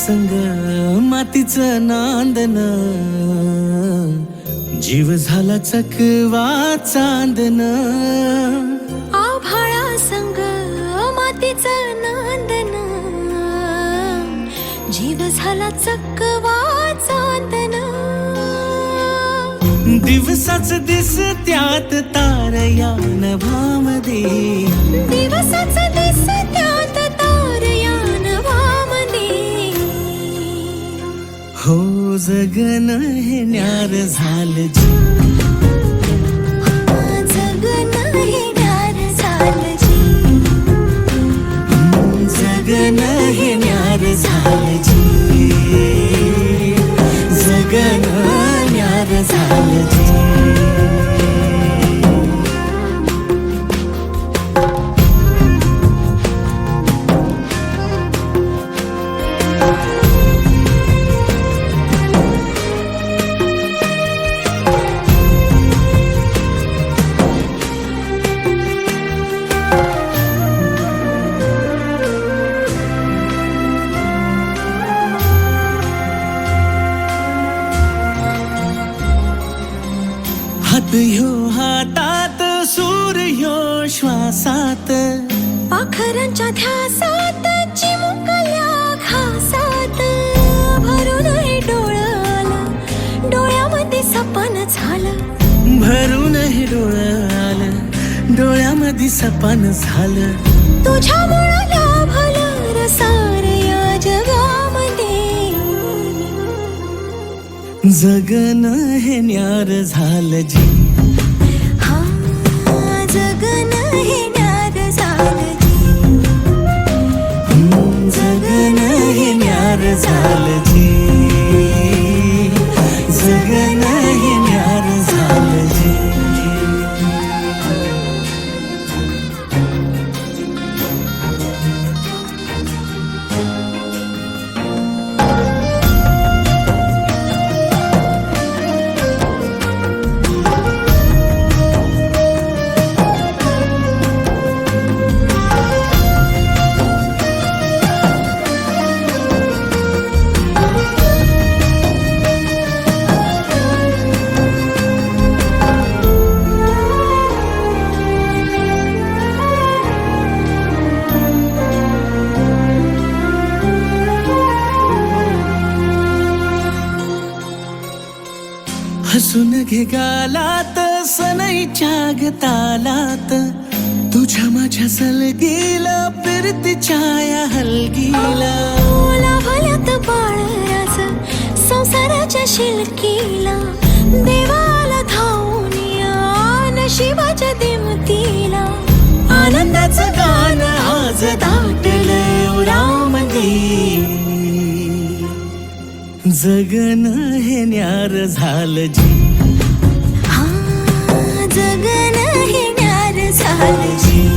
संग मातीचं नांदन, जीव झाला चकवा चांदन. आभाळा संग मातीचं नांदन, जीव झाला चकवा चांदन. दिवसाच दिसत्यात तारया नभामध्ये, दिवसाच दिसत्यात तारया नभामध्ये. हो जगन हे न्यार झालं जी, जगन हे न्यार झालं जी. जगन हे न्यार झालं जी, जगन न्यार झालं जी. हात ह्यो हातात, सूर ह्यो श्वासात, पाखरांच्या ध्यासात, चिमुकल्या घासात. भरून हे डोळं आलं, डोळ्यामध्ये सपन झालं. भरून हे डोळं आलं, डोळ्यामध्ये सपन झालं. तुझ्यामुळं लाभलं रसार या जगामध्ये. जगन हे न्यार झालं जी, हा जगन हे न्यार झालं जी. जगन हे न्यार झालं जी, जगन हे न्यार झालं जी. हसून घे गालात, सनईच्या गतालात, तुझ्या माझ्या सलगीला फिरतीच्या या हलगीला. लाभल्यात बाळराज संसाराच्या शिलकीला. देवाला धावून या नशिबाच्या दिमतीला. आनंदाचं गाण आज दाटलं उरामध्ये. जगन हे न्यार झालं जी, हा जगन हे न्यार झालं जी.